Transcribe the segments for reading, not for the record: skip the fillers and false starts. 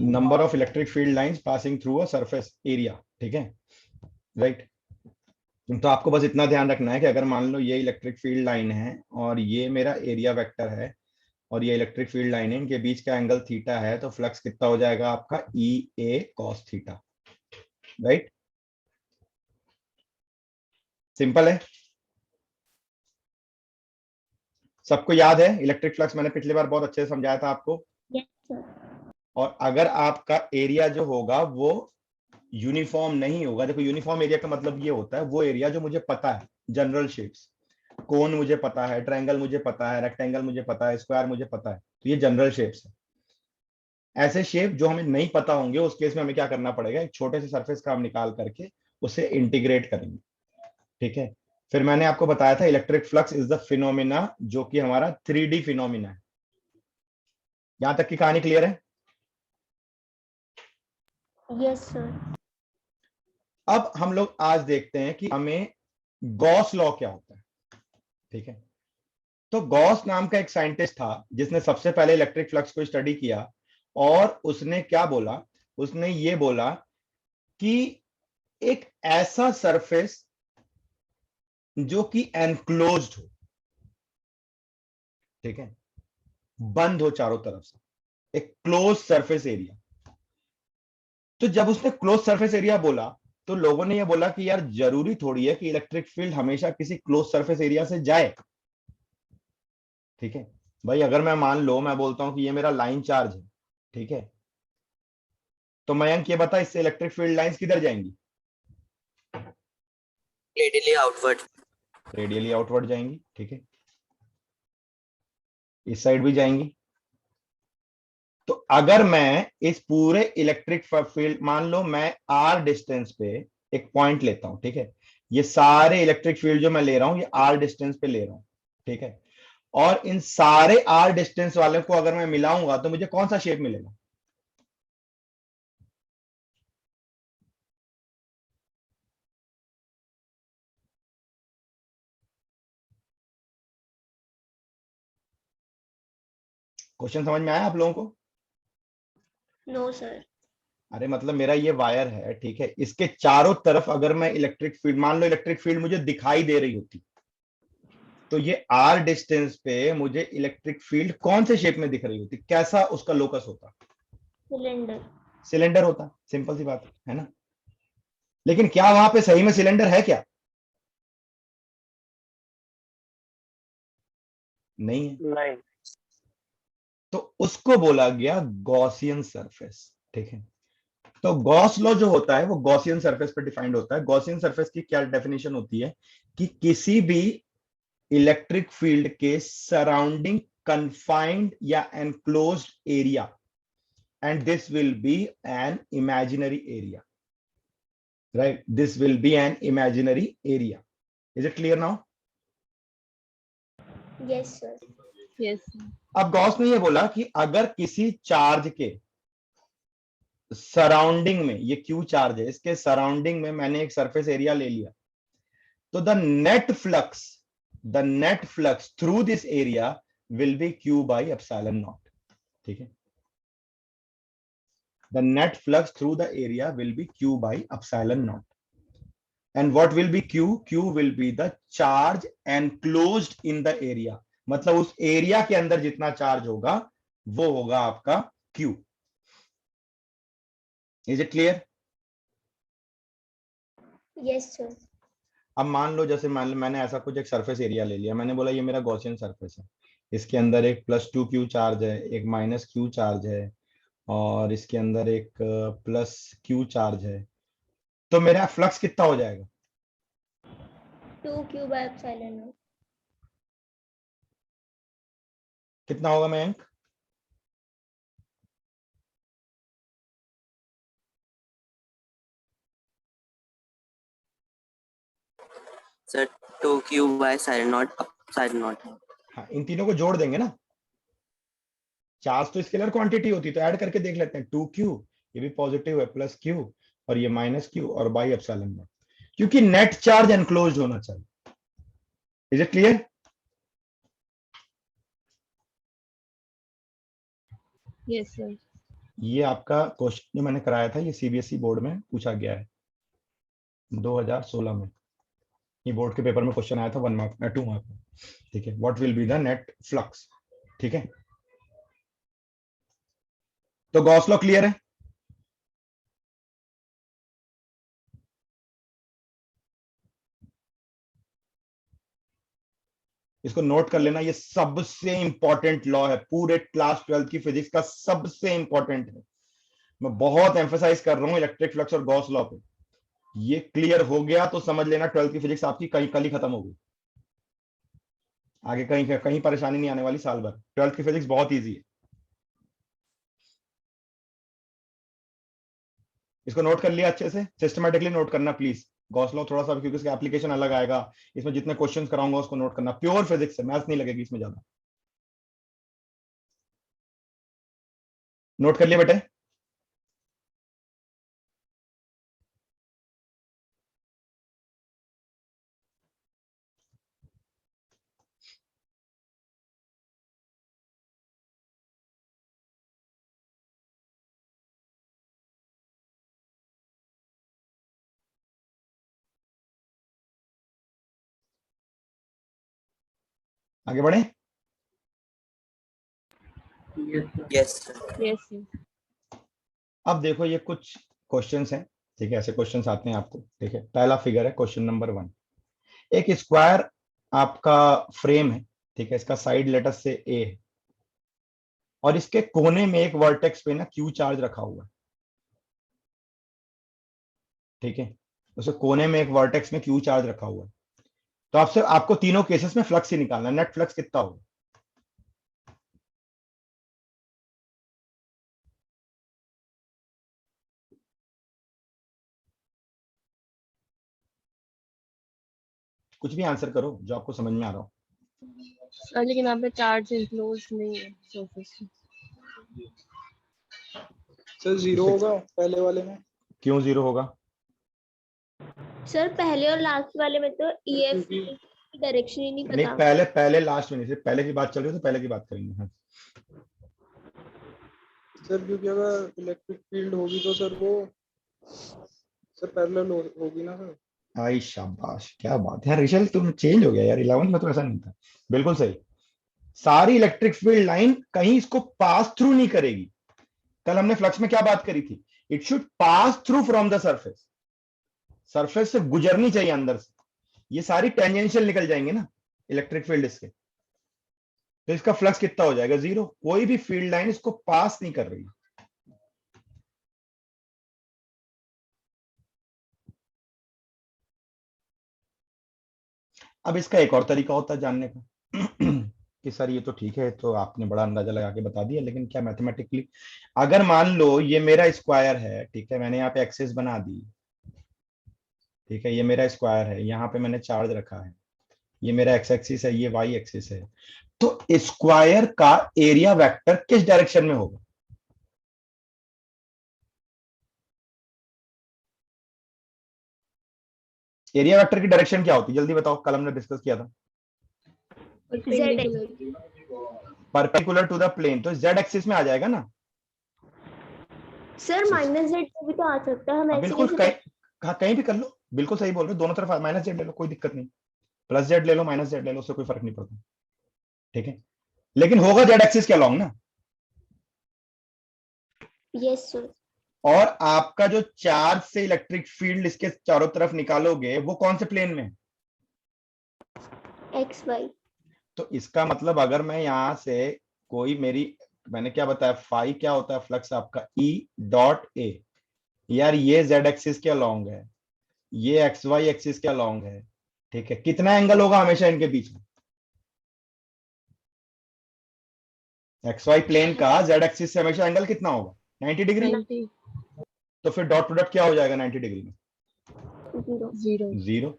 Number of electric field lines passing through a surface area, ठीक है, right. तो आपको बस इतना ध्यान रखना है कि अगर मान लो ये इलेक्ट्रिक फील्ड लाइन है और ये मेरा एरिया वेक्टर है और ये इलेक्ट्रिक फील्ड लाइन है, इनके बीच का एंगल थीटा है, तो फ्लक्स कितना हो जाएगा आपका ई ए कॉस थीटा, राइट। सिंपल है, सबको याद है इलेक्ट्रिक फ्लक्स, मैंने पिछली बार बहुत अच्छे से समझाया था आपको। Yes sir. और अगर आपका एरिया जो होगा वो यूनिफॉर्म नहीं होगा, देखो यूनिफॉर्म एरिया का मतलब ये होता है वो एरिया जो मुझे पता है, जनरल शेप्स, कोन मुझे पता है, ट्रायंगल मुझे पता है, रेक्टेंगल मुझे पता है, स्क्वायर मुझे पता है, तो ये जनरल शेप्स है। ऐसे शेप जो हमें नहीं पता होंगे उस केस में हमें क्या करना पड़ेगा, एक छोटे से सरफेस का हम निकाल करके उसे इंटीग्रेट करेंगे, ठीक है। फिर मैंने आपको बताया था electric flux is the phenomena जो कि हमारा 3D फिनोमिना है। यहां तक की कहानी क्लियर है? Yes sir. अब हम लोग आज देखते हैं कि हमें गॉस लॉ क्या होता है, ठीक है। तो गॉस नाम का एक साइंटिस्ट था जिसने सबसे पहले इलेक्ट्रिक फ्लक्स को स्टडी किया, और उसने क्या बोला, उसने ये बोला कि एक ऐसा सरफेस जो कि एनक्लोज्ड हो, ठीक है, बंद हो चारों तरफ से, एक क्लोज सरफेस एरिया। तो जब उसने क्लोज सरफेस एरिया बोला तो लोगों ने यह बोला कि यार जरूरी थोड़ी है कि इलेक्ट्रिक फील्ड हमेशा किसी क्लोज सरफेस एरिया से जाए, ठीक है। भाई अगर मैं मान लो मैं बोलता हूं कि ये मेरा लाइन चार्ज है, ठीक है, तो मयंक ये बता इससे इलेक्ट्रिक फील्ड लाइंस किधर जाएंगी? Radially outward. रेडियली आउटवर्ड जाएंगी, ठीक है, इस साइड भी जाएंगी। तो अगर मैं इस पूरे इलेक्ट्रिक फील्ड, मान लो मैं आर डिस्टेंस पे एक पॉइंट लेता हूं, ठीक है, ये सारे इलेक्ट्रिक फील्ड जो मैं ले रहा हूं ये आर डिस्टेंस पे ले रहा हूं, ठीक है, और इन सारे आर डिस्टेंस वाले को अगर मैं मिलाऊंगा तो मुझे कौन सा शेप मिलेगा? क्वेश्चन समझ में आया आप लोगों को? No sir. अरे मतलब मेरा ये वायर है, ठीक है, इसके चारों तरफ अगर मैं इलेक्ट्रिक फील्ड, मान लो इलेक्ट्रिक फील्ड मुझे दिखाई दे रही होती, तो ये आर डिस्टेंस पे मुझे इलेक्ट्रिक फील्ड कौन से शेप में दिख रही होती, कैसा उसका लोकस होता? सिलेंडर। सिलेंडर होता, सिंपल सी बात है ना। लेकिन क्या वहां पे सही में सिलेंडर है क्या? नहीं है। नहीं। तो उसको बोला गया गॉसियन सरफेस, ठीक है। तो गॉस लॉ जो होता है वो गॉसियन सरफेस पर डिफाइंड होता है। गॉसियन सरफेस की क्या डेफिनेशन होती है कि किसी भी इलेक्ट्रिक फील्ड के सराउंडिंग कंफाइंड या enclosed area, and this will be an imaginary area, right, this will be an imaginary area. Is it clear now? Yes sir. Yes. अब गॉस ने ये बोला कि अगर किसी चार्ज के सराउंडिंग में, ये क्यू चार्ज है, इसके सराउंडिंग में मैंने एक सरफेस एरिया ले लिया, तो the net flux through this area will be Q by epsilon not, ठीक है। The net flux through the area will be Q by epsilon not, and what will be Q? Q will be the charge enclosed in the area, मतलब उस area के अंदर जितना charge होगा वो होगा आपका Q. Is it clear? Yes sir. अब मान लो जैसे मान लो मैंने ऐसा कुछ एक सरफेस एरिया ले लिया, मैंने बोला ये मेरा गॉसियन सरफेस है, इसके अंदर एक +2 क्यू चार्ज है, एक -Q चार्ज है, और इसके अंदर एक +Q चार्ज है, तो मेरा फ्लक्स कितना हो जाएगा? 2 क्यू बाय एप्सिलॉन नॉट। कितना होगा Mayank? Sir 2Q by sine naught sine naught. हाँ, इन तीनों को जोड़ देंगे ना, चार्ज तो स्केलर क्वांटिटी होती है, तो ऐड करके देख लेते हैं। 2Q, ये भी पॉजिटिव है, +Q, और ये -Q, और बाई एप्सिलॉन नॉट, क्योंकि नेट चार्ज एनक्लोज्ड होना चाहिए। Is it clear? Yes sir. ये आपका क्वेश्चन जो मैंने कराया था, ये सीबीएसई बोर्ड में पूछा गया है 2016 में। ये बोर्ड के पेपर में क्वेश्चन आया था 1 मार्क 2 मार्क में। ठीक है, what will be the net flux. ठीक है, तो गॉस लॉ क्लियर है। इसको नोट कर लेना, ये सबसे इंपॉर्टेंट लॉ है पूरे क्लास 12 की फिजिक्स का, सबसे इंपॉर्टेंट है। मैं बहुत एम्फेसाइज कर रहा हूं इलेक्ट्रिक फ्लक्स और गॉस लॉ पे। ये क्लियर हो गया तो समझ लेना 12th की फिजिक्स आपकी कहीं कल ही खत्म हो गई। आगे कहीं कहीं परेशानी नहीं आने वाली साल भर। 12th की फिजिक्स बहुत ईजी है। इसको नोट कर लिया अच्छे से, सिस्टमेटिकली नोट करना प्लीज। गॉस लॉ थोड़ा सा, क्योंकि इसका एप्लीकेशन अलग आएगा, इसमें जितने क्वेश्चंस कराऊंगा उसको नोट करना। प्योर फिजिक्स है, मैथ्स नहीं लगेगी इसमें ज्यादा। नोट कर लिया बेटे। आगे बढ़े। Yes, sir. Yes, yes. अब देखो ये कुछ क्वेश्चंस हैं। ठीक है, ऐसे क्वेश्चंस आते हैं आपको। ठीक है, पहला फिगर है क्वेश्चन नंबर 1। एक स्क्वायर आपका फ्रेम है। ठीक है, इसका साइड लेटर से ए है और इसके कोने में एक वर्टेक्स पे ना क्यू चार्ज रखा हुआ है। ठीक है, उसे कोने में एक वर्टेक्स में क्यू चार्ज रखा हुआ है। तो आपसे आपको तीनों केसेस में फ्लक्स ही निकालना है। नेट फ्लक्स कितना होगा। कुछ भी आंसर करो जो आपको समझ में आ रहा हो। लेकिन यहाँ पे चार्ज इंक्लोज नहीं है सरफेस में। सर जीरो होगा पहले वाले में। क्यों जीरो होगा। सर पहले और लास्ट वाले में तो ईएफ की डायरेक्शन ही नहीं नहीं, पता। पहले लास्ट में नहीं, सिर्फ पहले की बात चल रही है तो पहले की बात करेंगे। हाँ। सर क्योंकि अगर इलेक्ट्रिक फील्ड होगी तो सर वो सर पैरेलल होगी ना सर। आई शाबाश, क्या बात है ऋषल, तुम चेंज हो गया यार। 11th में तो ऐसा नहीं था। बिल्कुल सही। सारी इलेक्ट्रिक फील्ड लाइन कहीं इसको पास थ्रू नहीं करेगी। कल हमने फ्लक्स में क्या बात करी थी, it should pass through from the surface. Surface से गुजरनी चाहिए अंदर से। ये सारी टेंजेंशियल निकल जाएंगे ना इलेक्ट्रिक फील्ड इसके, तो इसका फ्लक्स कितना हो जाएगा, जीरो। कोई भी फील्ड लाइन इसको पास नहीं कर रही। अब इसका एक और तरीका होता है जानने का कि सर ये तो ठीक है, तो आपने बड़ा अंदाजा लगा के बता दिया, लेकिन क्या मैथमेटिकली अगर मान लो ये मेरा स्क्वायर है। ठीक है, मैंने यहाँ पे एक्सिस बना दी। ठीक है, ये मेरा स्क्वायर है, यहाँ पे मैंने चार्ज रखा है। ये मेरा एक्स एक्सिस है, ये वाई एक्सिस है। तो स्क्वायर का एरिया वेक्टर किस डायरेक्शन में होगा। एरिया वेक्टर की डायरेक्शन क्या होती है, जल्दी बताओ। कल हमने डिस्कस किया था। परपेंडिकुलर टू द प्लेन, तो जेड एक्सिस में आ जाएगा ना। सर माइनस जेड भी तो आ सकता है। हम ऐसे बिल्कुल, कैसे कहीं भी कर लो। बिल्कुल सही बोल रहे हो, दोनों तरफ माइनस जेड ले लो, कोई दिक्कत नहीं। प्लस जेड ले लो, माइनस जेड ले लो, उससे कोई फर्क नहीं पड़ता। ठीक है, लेकिन होगा जेड एक्सिस के अलोंग ना। Yes sir. और आपका जो चार्ज से इलेक्ट्रिक फील्ड इसके चारों तरफ निकालोगे वो कौन से प्लेन में। X Y. तो इसका मतलब अगर मैं यहां से कोई मेरी, मैंने क्या बताया, फाई क्या होता है फ्लक्स आपका, ई डॉट ए। यार ये जेड एक्सिस के अलोंग है, ये एक्स वाई एक्सिस के अलोंग है। ठीक है, कितना एंगल होगा हमेशा इनके बीच में। एक्स वाई प्लेन का जेड एक्सिस से हमेशा एंगल कितना होगा, 90 डिग्री। 90, तो फिर डॉट प्रोडक्ट क्या हो जाएगा 90 डिग्री में, जीरो। जीरो।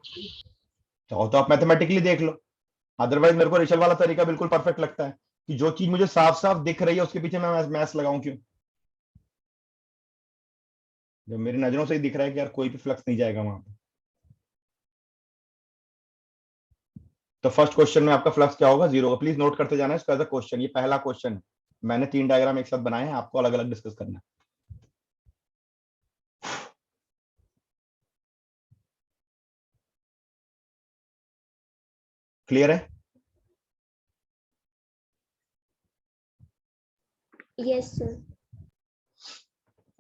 चाहो तो आप मैथमेटिकली देख लो। अदरवाइज मेरे को ऋषल वाला तरीका बिल्कुल परफेक्ट लगता है कि जो चीज मुझे साफ साफ दिख रही है उसके पीछे मैं मैथ्स लगाऊं क्यों। जब मेरी नजरों से ही दिख रहा है कि यार कोई भी फ्लक्स नहीं जाएगा वहां पे। तो फर्स्ट क्वेश्चन में आपका फ्लक्स क्या होगा, जीरो होगा। प्लीज नोट करते जाना इसको एज अ क्वेश्चन। ये पहला क्वेश्चन है, मैंने 3 डायग्राम एक साथ बनाए हैं, आपको अलग अलग डिस्कस करना है। क्लियर है? Yes sir.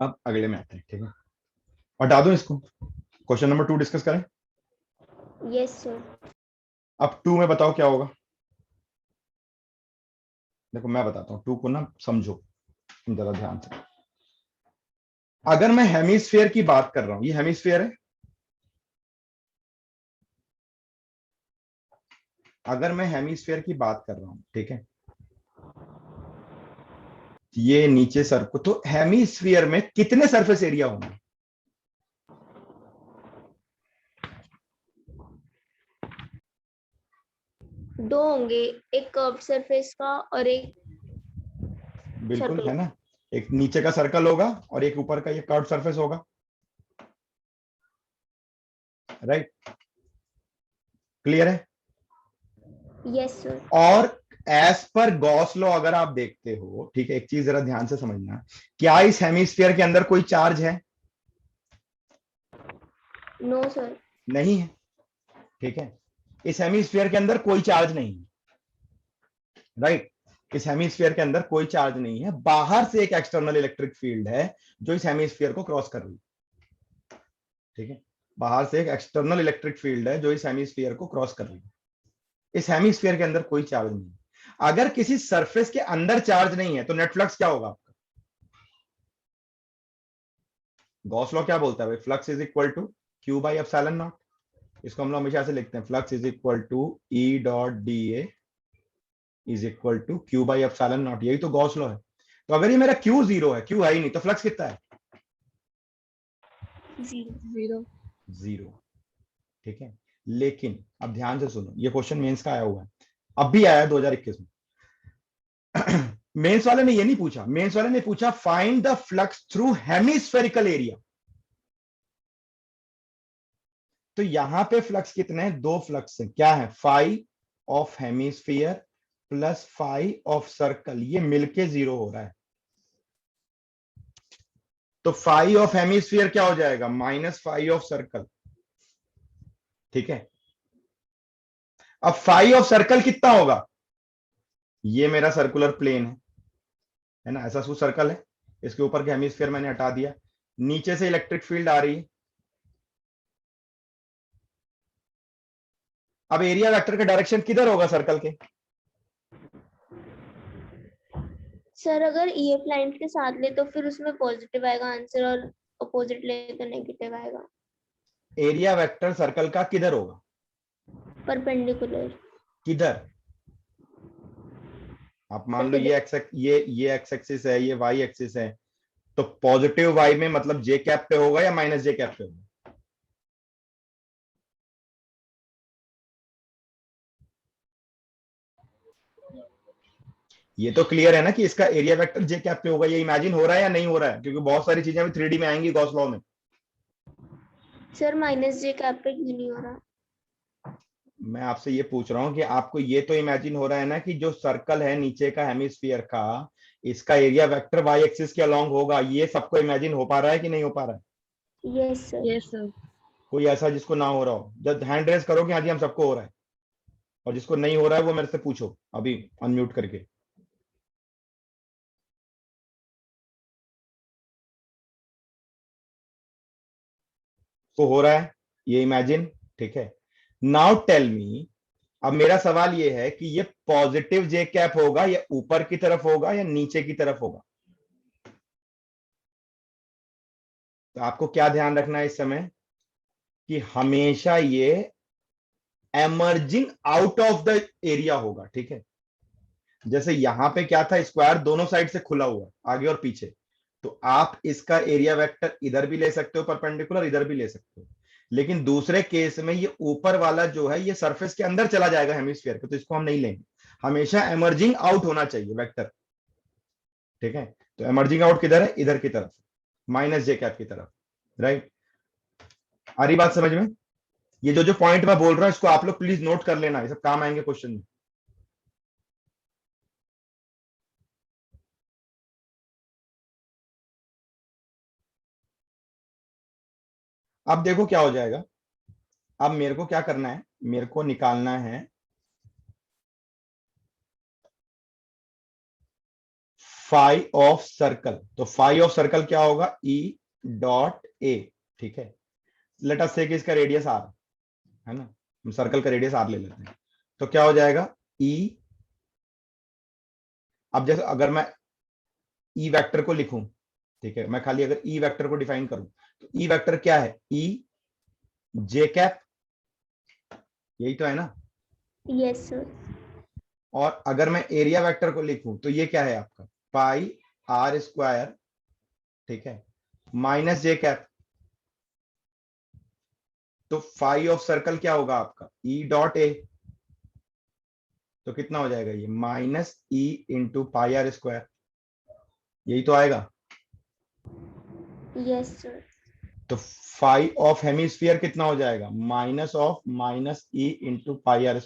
अब अगले में आते हैं, ठीक है, हटा दो इसको, क्वेश्चन नंबर 2 डिस्कस करें। Yes sir. अब 2 में बताओ क्या होगा। देखो मैं बताता हूं 2 को ना, समझो जरा ध्यान से। अगर मैं हेमिस्फीयर की बात कर रहा हूं, ये हेमिस्फीयर है, अगर मैं हेमिस्फीयर की बात कर रहा हूं, ठीक है, ये नीचे सर्कल, तो हेमिस्फीयर में कितने सरफेस एरिया होंगे? दो होंगे, एक कर्व सरफेस का और एक बिल्कुल, सर्कल। है ना, एक नीचे का सर्कल होगा और एक ऊपर का ये कर्व सरफेस होगा, राइट? क्लियर है? Yes sir. और एज पर गॉस लॉ अगर आप देखते हो, ठीक है, एक चीज जरा ध्यान से समझना, क्या इस हेमिस्फीयर के अंदर कोई चार्ज है? No sir. नहीं है, ठीक है, इस हेमिस्फीयर के अंदर कोई चार्ज नहीं है, राइट? इस हेमिस्फीयर के अंदर कोई चार्ज नहीं है, बाहर से एक एक्सटर्नल इलेक्ट्रिक फील्ड है जो इस हेमिस्फीयर को क्रॉस कर रही है, ठीक है, बाहर से एक एक्सटर्नल इलेक्ट्रिक फील्ड है जो इस हेमिस्फीयर को क्रॉस कर रही है। इस हेमिस्फीयर के अंदर कोई चार्ज नहीं है। अगर किसी सरफेस के अंदर चार्ज नहीं है तो नेट फ्लक्स क्या होगा आपका? गॉस लॉ क्या बोलता है भाई? Flux is equal to Q by epsilon naught. इसको हम लोग हमेशा से लिखते हैं, flux is equal to E dot D A is equal to Q by epsilon naught. यही तो गॉस लॉ है। तो अगर ये मेरा क्यू जीरो है, क्यू है ही नहीं, तो फ्लक्स कितना है? जीरो। जीरो, ठीक है। लेकिन अब ध्यान से सुनो, ये क्वेश्चन मेंस का आया हुआ है, अब भी आया है 2021 में। मेंस वाले ने ये नहीं पूछा, मेंस वाले ने पूछा find the flux through hemispherical area. तो यहां पे फ्लक्स कितने हैं? दो फ्लक्स है, क्या है? Phi of hemisphere plus phi of circle, ये मिलके जीरो हो रहा है। तो फाई ऑफ हेमिस्फीयर क्या हो जाएगा? माइनस फाई ऑफ सर्कल, ठीक है। अब फाई ऑफ सर्कल कितना होगा? ये मेरा सर्कुलर प्लेन है ना, ऐसा सू सर्कल है, इसके ऊपर के हेमिस्फीयर मैंने हटा दिया, नीचे से इलेक्ट्रिक फील्ड आ रही है। अब एरिया वेक्टर का डायरेक्शन किधर होगा सर्कल के? सर अगर ईएफ लाइन के साथ ले तो फिर उसमें पॉजिटिव आएगा आंसर, और अपोजिट ले तो नेगेटिव आएगा। एरिया वेक्टर सर्कल का किधर होगा? परपेंडिकुलर। किधर? आप मान लो सर ये एक्स, ये एक्स एक्सिस है, ये वाई एक्सिस है, तो पॉजिटिव वाई में मतलब जे कैप पे होगा या माइनस जे कैप पे होगा? ये तो क्लियर है ना कि इसका एरिया वेक्टर जे कैप पे होगा। ये इमेजिन हो रहा है या नहीं हो रहा है? क्योंकि बहुत सारी चीजें अभी 3D में आएंगी गॉस लॉ में। सर माइनस जे कैप पे क्यों नहीं हो रहा? मैं आपसे ये पूछ रहा हूं कि आपको ये तो इमेजिन हो रहा है ना कि जो सर्कल है नीचे का हेमिस्फीयर का, इसका एरिया वेक्टर वाई एक्सिस के अलोंग होगा। ये सबको इमेजिन हो पा रहा है कि नहीं हो पा रहा है? Yes sir. Yes sir. कोई ऐसा जिसको ना हो रहा हो? जब हैंड रेस करो कि हाँ जी हम सबको हो रहा है, और जिसको नहीं हो रहा है वो मेरे से पूछो अभी अनम्यूट करके। तो हो रहा है ये इमेजिन, ठीक है। नाउ टेल मी, अब मेरा सवाल ये है कि ये पॉजिटिव जे कैप होगा या ऊपर की तरफ होगा या नीचे की तरफ होगा? तो आपको क्या ध्यान रखना है इस समय कि हमेशा ये emerging out of the area होगा, ठीक है। जैसे यहां पे क्या था, स्क्वायर दोनों साइड से खुला हुआ आगे और पीछे, तो आप इसका एरिया वेक्टर इधर भी ले सकते हो परपेंडिकुलर, इधर भी ले सकते हो। लेकिन दूसरे केस में ये ऊपर वाला जो है ये सरफेस के अंदर चला जाएगा हेमिस्फीयर के, तो इसको हम नहीं लेंगे। हमेशा एमर्जिंग आउट होना चाहिए वेक्टर, ठीक है। तो एमर्जिंग आउट किधर है? इधर की तरफ, माइनस जे कैप की तरफ, राइट। आ रही बात समझ में? ये जो जो पॉइंट मैं बोल रहा हूं इसको आप लोग प्लीज नोट कर लेना, ये सब काम आएंगे क्वेश्चन में। अब देखो क्या हो जाएगा। अब मेरे को क्या करना है, मेरे को निकालना है फाई ऑफ सर्कल, तो फाई ऑफ सर्कल क्या होगा, ई डॉट ए, ठीक है। लेट अस से कि इसका रेडियस आर है ना, हम सर्कल का रेडियस आर ले लेते हैं, तो क्या हो जाएगा ई, अब जैसे अगर मैं ई वेक्टर को लिखूं, ठीक है, मैं खाली अगर ई वेक्टर को डिफाइन करूं तो ई वेक्टर क्या है, ई जे कैप, यही तो है ना। Yes sir. और अगर मैं एरिया वेक्टर को लिखूं तो ये क्या है आपका पाई आर स्क्वायर, ठीक है, माइनस जे कैप। तो फाई ऑफ सर्कल क्या होगा आपका ई डॉट ए, तो कितना हो जाएगा ये minus E into pi R square, यही तो आएगा। Yes sir. तो फाई ऑफ हेमिस्फीयर कितना हो जाएगा, minus of minus E into pi R,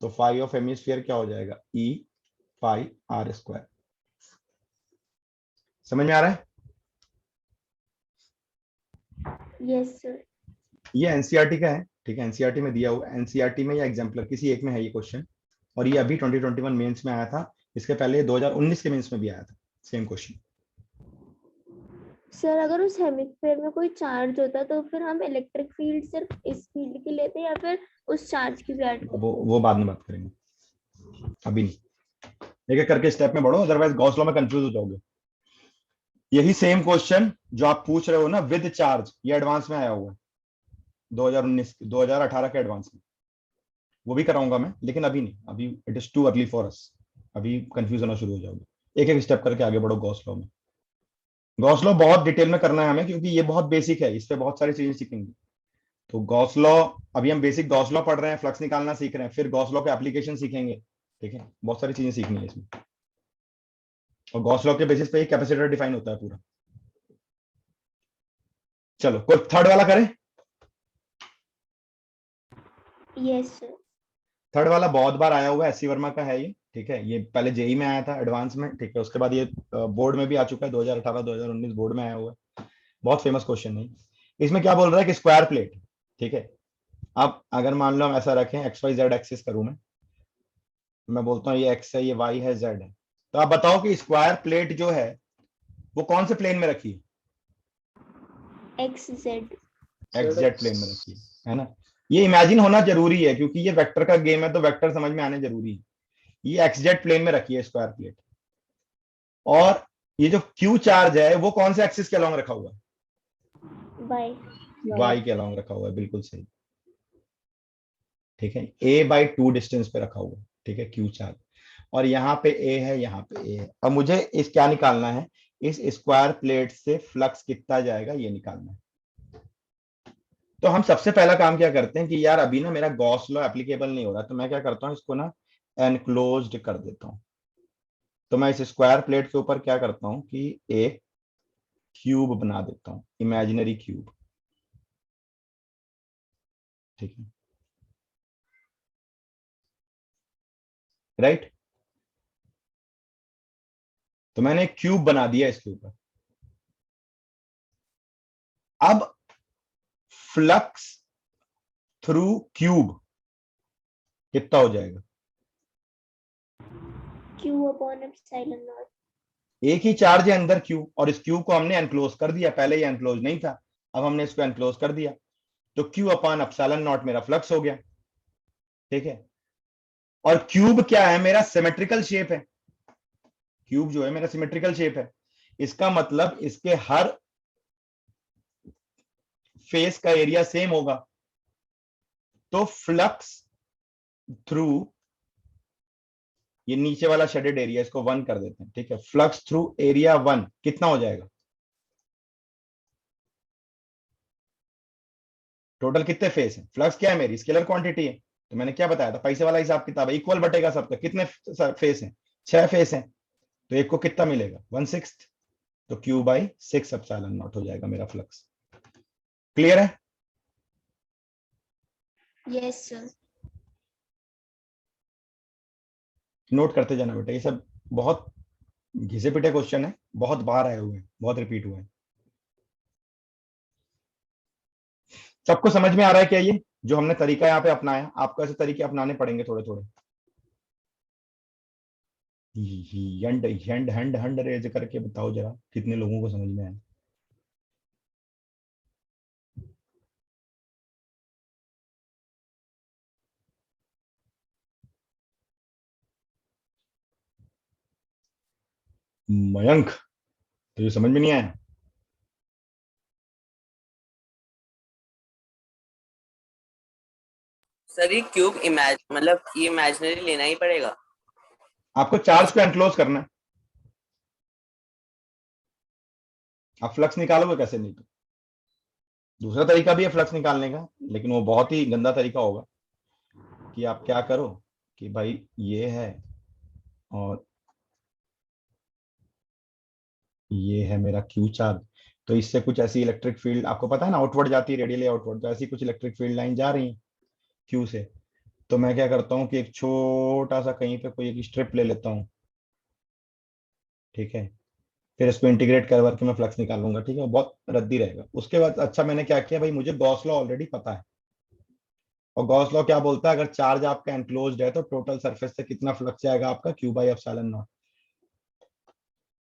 तो फाई ऑफ हेमिस्फीयर क्या हो जाएगा ई पाई आर स्क्वायर। समझ में आ रहा है? Yes sir. ये एनसीईआरटी का है, ठीक है, एनसीईआरटी में दिया हुआ, एनसीईआरटी में या एग्जाम्पलर किसी एक में है ये क्वेश्चन, और ये अभी 2021 मेंस में आया था, इसके पहले 2019 के मेंस में भी आया था सेम क्वेश्चन। सर अगर उस हेमिस्फीयर में कोई चार्ज होता तो फिर हम इलेक्ट्रिक फील्ड सिर्फ इस फील्ड की लेते या फिर उस चार्ज की भी ऐड करते? वो बाद में बात करेंगे, अभी नहीं, एक एक करके स्टेप में बढ़ो, अदरवाइज गॉस लॉ में कंफ्यूज हो जाओगे। यही सेम क्वेश्चन जो आप पूछ रहे हो ना विद चार्ज, ये एडवांस में आया हुआ है 2019 2018 के एडवांस में, वो भी कराऊंगा मैं, लेकिन अभी नहीं, अभी it is too early for us, अभी कंफ्यूज होना शुरू हो जाओगे। एक एक स्टेप करके आगे बढ़ो गॉस लॉ में। गॉस लॉ बहुत डिटेल में करना है हमें, क्योंकि ये बहुत बेसिक है, इस पे बहुत सारी चीजें सीखेंगे। तो गॉस लॉ, अभी हम बेसिक गॉस लॉ पढ़ रहे हैं, फ्लक्स निकालना सीख रहे हैं, फिर गॉस लॉ के एप्लीकेशन सीखेंगे, ठीक है, बहुत सारी चीजें सीखनी है इसमें। और गॉस लॉ के बेसिस पे ही कैपेसिटर डिफाइन होता है पूरा। चलो कोई थर्ड वाला करें। Yes sir. थर्ड वाला बहुत बार आया हुआ है, एससी वर्मा का है ये, ठीक है, ये पहले जेई में आया था एडवांस में, ठीक है, उसके बाद ये बोर्ड में भी आ चुका है, 2018 2019 बोर्ड में आया हुआ है, बहुत फेमस क्वेश्चन है। इसमें क्या बोल रहा है कि स्क्वायर प्लेट, ठीक है, अब अगर मान लो हम ऐसा रखें एक्स वाई जेड एक्सिस करूं मैं बोलता हूँ ये एक्स है, ये वाई है, जेड है, तो आप बताओ कि स्क्वायर प्लेट जो है वो कौन से प्लेन में रखी है, X Z. X Z plane में रखी है ना। ये इमेजिन होना जरूरी है, क्योंकि ये वेक्टर का गेम है, तो वेक्टर समझ में आने जरूरी है। ये एक्स जेड प्लेन में रखी है स्क्वायर प्लेट, और ये जो क्यू चार्ज है वो कौन से एक्सिस के अलॉन्ग रखा हुआ है, वाई। वाई के अलॉन्ग रखा हुआ है, बिल्कुल सही, ठीक है, a/2 डिस्टेंस पे रखा हुआ है, ठीक है, क्यू चार्ज, और यहाँ पे a है, यहाँ पे a है। अब मुझे इस क्या निकालना है, इस स्क्वायर प्लेट से फ्लक्स कितना जाएगा ये निकालना है। तो हम सबसे पहला काम क्या करते हैं कि यार अभी ना मेरा गॉस लॉ एप्लीकेबल नहीं हो रहा, तो मैं क्या करता हूँ इसको ना एनक्लोज्ड कर देता हूँ। तो मैं इस स्क्वायर प्लेट के ऊपर क्या करता हूँ कि एक क्यूब बना देता हूँ, इमेजिनरी क्यूब, ठीक है, राइट। तो मैंने एक क्यूब बना दिया इसके ऊपर। अब फ्लक्स थ्रू क्यूब कितना हो जाएगा, क्यू अपॉन एप्सिलॉन नॉट। एक ही चार्ज है अंदर क्यू, और इस क्यू को हमने एनक्लोज कर दिया, पहले ये एनक्लोज नहीं था, अब हमने इसको एनक्लोज कर दिया, तो क्यू अपॉन एप्सिलॉन नॉट मेरा फ्लक्स हो गया, ठीक है। और क्यूब क्या है, मेरा सिमेट्रिकल शेप है, क्यूब जो है मेरा सिमेट्रिकल शेप है, इसका मतलब इसके हर फेस का एरिया सेम होगा, तो फ्लक्स थ्रू ये नीचे वाला शेडेड एरिया, इसको 1 कर देते हैं, ठीक है, फ्लक्स थ्रू एरिया 1 कितना हो जाएगा, टोटल कितने फेस है, फ्लक्स क्या है मेरी स्केलर क्वांटिटी है, तो मैंने क्या बताया था पैसे वाला हिसाब किताब है, इक्वल बटेगा सबका, कितने फेस हैं, 6 फेस हैं, तो एक को कितना मिलेगा 1/6, तो Q/6 एप्सिलॉन नॉट हो जाएगा मेरा फ्लक्स। क्लियर है? Yes sir. नोट करते जाना बेटा, ये सब बहुत घिसे पिटे क्वेश्चन है, बहुत बार आए हुए हैं, बहुत रिपीट हुए हैं। सबको समझ में आ रहा है क्या ये जो हमने तरीका यहाँ पे अपनाया, आपको ऐसे तरीके अपनाने पड़ेंगे थोड़े थोड़े। Hand hand hand hand raise करके बताओ जरा कितने लोगों को समझ में आया। मयंक तुझे समझ में नहीं आया? सर ये क्यूब मतलब ये इमेजिनरी लेना ही पड़ेगा। आपको चार्ज को एनक्लोज करना है। आप फ्लक्स निकालोगे कैसे? नहीं तो दूसरा तरीका भी है फ्लक्स निकालने का, लेकिन वो बहुत ही गंदा तरीका होगा कि आप क्या करो कि भाई ये है और ये है मेरा क्यू चार्ज, तो इससे कुछ ऐसी इलेक्ट्रिक फील्ड आपको पता है ना, आउटवर्ड जाती है रेडियली आउटवर्ड, तो ऐसी कुछ इलेक्ट्रिक फील्ड लाइन जा रही है क्यू से। तो मैं क्या करता हूँ कि एक छोटा सा कहीं पे कोई एक स्ट्रिप ले लेता हूँ, ठीक है, फिर इसको इंटीग्रेट कर करके मैं फ्लक्स निकालूंगा, ठीक है, वो बहुत रद्दी रहेगा। उसके बाद अच्छा मैंने क्या किया भाई, मुझे गॉस लॉ ऑलरेडी पता है, और गॉस लॉ क्या बोलता है, अगर चार्ज आपका एनक्लोज्ड है तो टोटल सरफेस से कितना फ्लक्स जाएगा आपका, क्यू बाई एप्सिलॉन नॉट।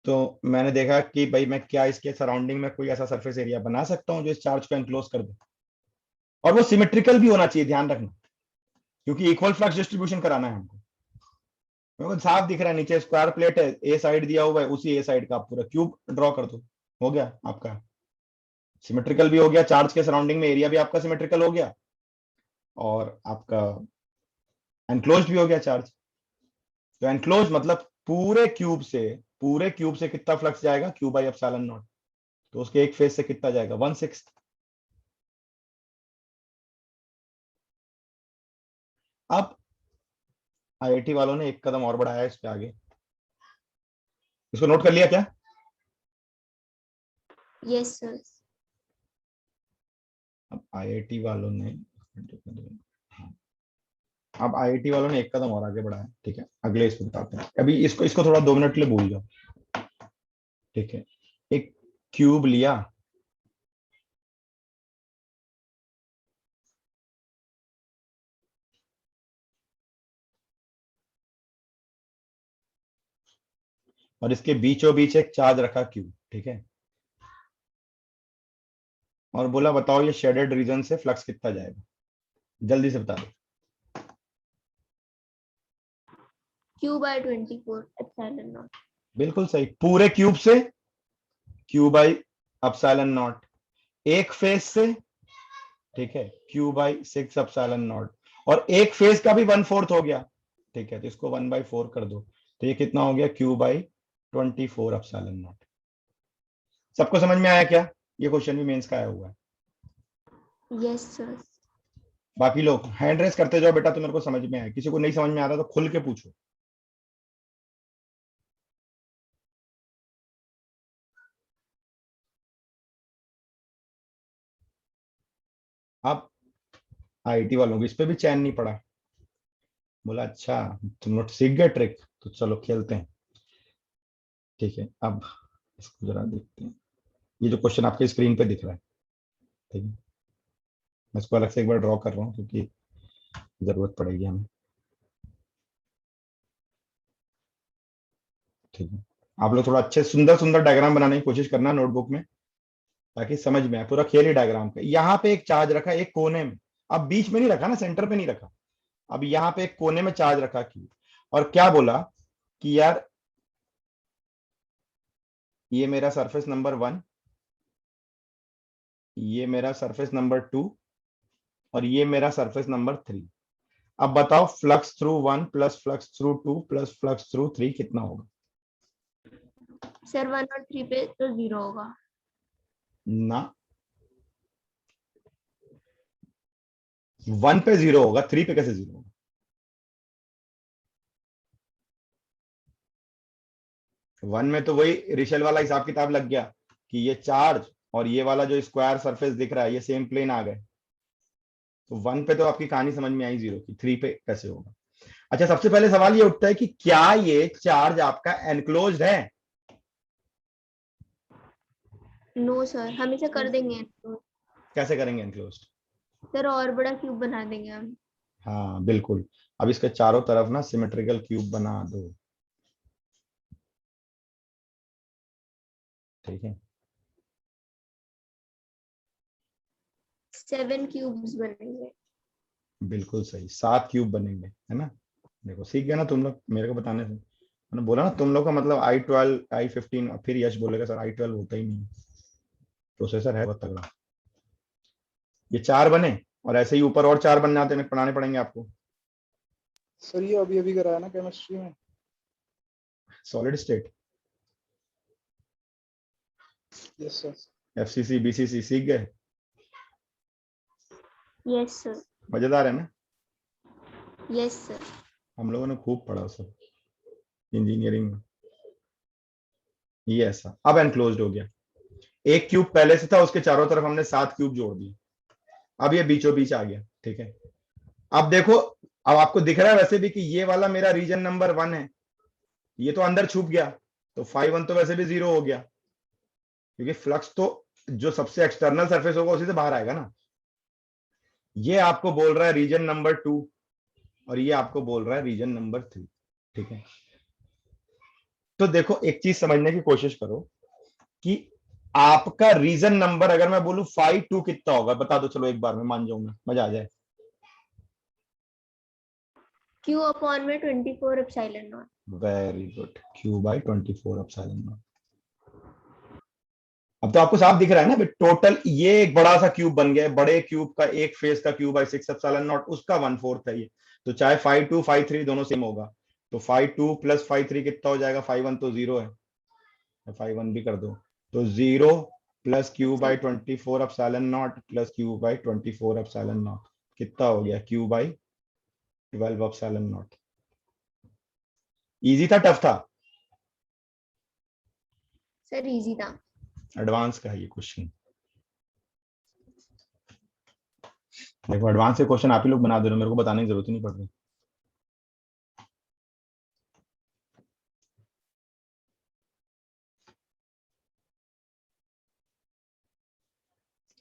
तो मैंने देखा कि भाई मैं क्या इसके सराउंडिंग में कोई ऐसा सरफेस एरिया बना सकता हूँ जो इस चार्ज को एनक्लोज कर दे, और वो सिमेट्रिकल भी होना चाहिए, ध्यान रखना, क्योंकि इक्वल फ्लक्स डिस्ट्रीब्यूशन कराना है हमको। मेरे को साफ दिख रहा है नीचे स्क्वायर प्लेट है, ए साइड दिया हुआ है, उसी ए साइड का आप पूरा क्यूब ड्रॉ कर दो, हो गया आपका सिमेट्रिकल भी हो गया, चार्ज के सराउंडिंग में एरिया भी आपका सिमेट्रिकल हो गया, और आपका एनक्लोज भी हो गया चार्ज। तो एनक्लोज मतलब पूरे क्यूब से कितना फ्लक्स जाएगा, क्यू बाई एप्सिलॉन नॉट, तो उसके एक फेज से कितना जाएगा, 1/6। अब आईआईटी वालों ने एक कदम और बढ़ाया इस पे आगे, इसको नोट कर लिया क्या? Yes sir. अब आईआईटी वालों ने अब आईआईटी वालों ने एक कदम और आगे बढ़ाया, ठीक है, अगले इसको बताते हैं, अभी इसको इसको थोड़ा 2 मिनट के लिए भूल जाओ, ठीक है। एक क्यूब लिया, और इसके बीचों बीच एक चार्ज रखा क्यूब, ठीक है, और बोला बताओ ये शेडेड रीजन से फ्लक्स कितना जाएगा, जल्दी से बता दो। Q by 24 epsilon naught। बिल्कुल सही, पूरे क्यूब से क्यू बाई एप्सिलॉन नॉट, एक फेज से, ठीक है, क्यू बाई 6 एप्सिलॉन नॉट, और एक फेज का भी 1/4 हो गया, ठीक है, तो इसको 1/4 कर दो, तो ये कितना हो गया, क्यू बाई 24 एप्सिलॉन नॉट। सबको समझ में आया क्या? ये क्वेश्चन भी मेंस का आया हुआ है। Yes sir. बाकी लोग हैंड रेस करते जाओ बेटा, तो मेरे को समझ में आया, किसी को नहीं समझ में आ रहा तो खुल के पूछो। अब आईटी वालों को इस पे भी चैन नहीं पड़ा, बोला अच्छा तुम लोग सीख गए ट्रिक, तो चलो खेलते हैं, ठीक है। अब इसको जरा देखते हैं, ये जो क्वेश्चन आपके स्क्रीन पे दिख रहा है, ठीक है, मैं इसको अलग से एक बार ड्रॉ कर रहा हूँ क्योंकि जरूरत पड़ेगी हमें, ठीक है। आप लोग थोड़ा अच्छे सुंदर सुंदर डायग्राम बनाने की कोशिश करना नोटबुक में, ताकि समझ में आए, पूरा खेल ही डायग्राम पे। यहाँ पे एक चार्ज रखा एक कोने में, अब बीच में नहीं रखा ना, सेंटर पे नहीं रखा, अब यहाँ पे एक कोने में चार्ज रखा की, और क्या बोला कि यार ये मेरा सरफेस नंबर 1, ये मेरा सरफेस नंबर 2, और ये मेरा सरफेस नंबर 3। अब बताओ flux through 1 plus flux through 2 plus flux through 3 कितना होगा? सर 1 और 3 पे तो 0 होगा। ना, 1 पे 0 होगा, 3 पे कैसे 0 होगा? वन में तो वही रिशेल वाला हिसाब किताब लग गया कि ये चार्ज और ये वाला जो स्क्वायर सरफेस दिख रहा है ये सेम प्लेन आ गए, तो 1 पे तो आपकी कहानी समझ में आई 0 की, 3 पे कैसे होगा? अच्छा, सबसे पहले सवाल ये उठता है कि क्या ये चार्ज आपका एनक्लोज्ड है? नो सर, हम इसे कर देंगे तो। कैसे करेंगे एनक्लोज्ड? सर और बड़ा क्यूब बना देंगे हम। हाँ बिल्कुल, अब इसके चारों तरफ ना सिमेट्रिकल क्यूब बना दो, ठीक है। 7 क्यूब्स बनेंगे। बिल्कुल सही, 7 क्यूब बनेंगे, है ना। देखो सीख गए ना तुम लोग मेरे को बताने से। मैंने बोला ना तुम लोग का मतलब i12 i15, फिर यश बोलेगा सर i12 होता ही नहीं, प्रोसेसर है बहुत तगड़ा। ये 4 बने और ऐसे ही ऊपर और 4 बन जाते हैं, पढ़ाने पड़ेंगे आपको। सर ये अभी अभी कराया ना केमिस्ट्री में। Solid state, yes sir. FCC BCC सीख गए, यस सर। मजेदार है ना। Yes sir. हम लोगों ने खूब पढ़ा सब इंजीनियरिंग में। ये ऐसा अब एनक्लोज्ड हो गया। एक क्यूब पहले से था, उसके चारों तरफ हमने 7 क्यूब जोड़ दिए, अब ये बीचों बीच आ गया। ठीक है, अब देखो, अब आपको दिख रहा है वैसे भी कि ये वाला मेरा रीजन नंबर 1 है, ये तो अंदर छुप गया, तो 5 1 तो वैसे भी 0 हो गया, क्योंकि फ्लक्स तो जो सबसे एक्सटर्नल सरफेस होगा उसी से बाहर आएगा ना। ये आपको बोल रहा है रीजन नंबर 2 और ये आपको बोल रहा है रीजन नंबर 3। ठीक है, तो देखो एक चीज समझने की कोशिश करो कि आपका रीजन नंबर अगर मैं बोलूं 5 2 कितना होगा, बता दो चलो एक बार में, मान जाऊंगा, मजा आ जाए। Q अपॉन में 24 epsilon not. Very good, Q/24 epsilon not. अब तो आपको साफ दिख रहा है ना, टोटल ये एक बड़ा सा क्यूब बन गया है, बड़े क्यूब का एक फेस का Q/6 एप्सिलॉन नॉट, उसका 1/4 है ये। तो चाहे 5 2 5 3 दोनों सेम होगा, तो 5 2 + 5 3 कितना हो जाएगा, 5 1 तो 0 है, 5 1 भी कर दो, तो 0 + Q/24 epsilon not + Q/24 epsilon naught कितना हो गया, Q/12 एप्सिलॉन नॉट। इजी था टफ था? सर इजी था। एडवांस का है ये क्वेश्चन। देखो एडवांस के क्वेश्चन आप ही लोग बना दे रहे हो, मेरे को बताने की जरूरत ही नहीं पड़ रही।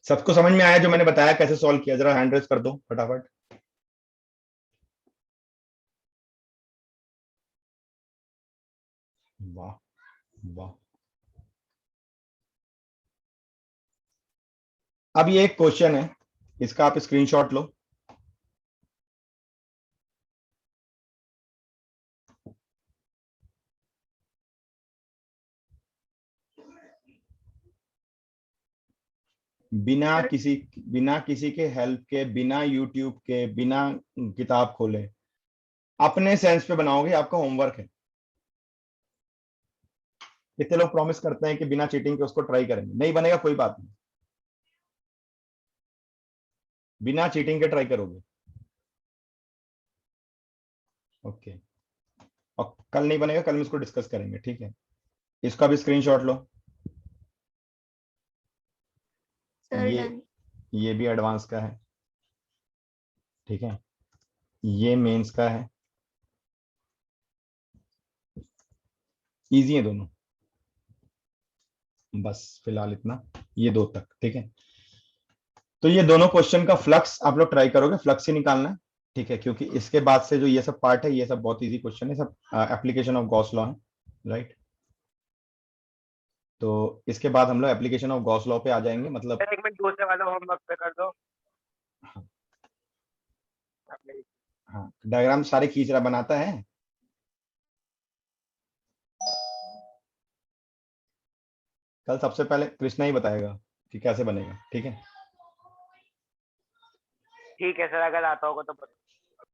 सबको समझ में आया जो मैंने बताया कैसे सॉल्व किया? जरा हैंड रेज कर दो फटाफट। वाह वाह। अब ये एक क्वेश्चन है, इसका आप स्क्रीनशॉट लो। बिना किसी के हेल्प के, बिना यूट्यूब के, बिना किताब खोले, अपने सेंस पे बनाओगे, आपका होमवर्क है। कितने लोग प्रॉमिस करते हैं कि बिना चीटिंग के उसको ट्राई करेंगे? नहीं बनेगा कोई बात नहीं, बिना चीटिंग के ट्राई करोगे। ओके, और कल नहीं बनेगा, कल हम इसको डिस्कस करेंगे, ठीक है। इसका भी स्क्रीनशॉट लो। सर ये डन। ये भी एडवांस का है, ठीक है। ये मेंस का है, इजी है दोनों, बस फिलहाल इतना, ये 2 तक, ठीक है। तो ये दोनों क्वेश्चन का फ्लक्स आप लोग ट्राई करोगे, फ्लक्स ही निकालना है, ठीक है, क्योंकि इसके बाद से जो ये सब पार्ट है ये सब बहुत इजी क्वेश्चन है, सब एप्लीकेशन ऑफ गॉस लॉ है, राइट। तो इसके बाद हम लोग एप्लीकेशन ऑफ गॉस लॉ पे आ जाएंगे, मतलब एक मिनट दूसरे वाला होमवर्क पे कर दो। हाँ, डायग्राम सारे खींच रहा बनाता है। कल सबसे पहले कृष्णा ही बताएगा कि कैसे बनेगा, ठीक है। ठीक है सर, अगर आता होगा तो बता।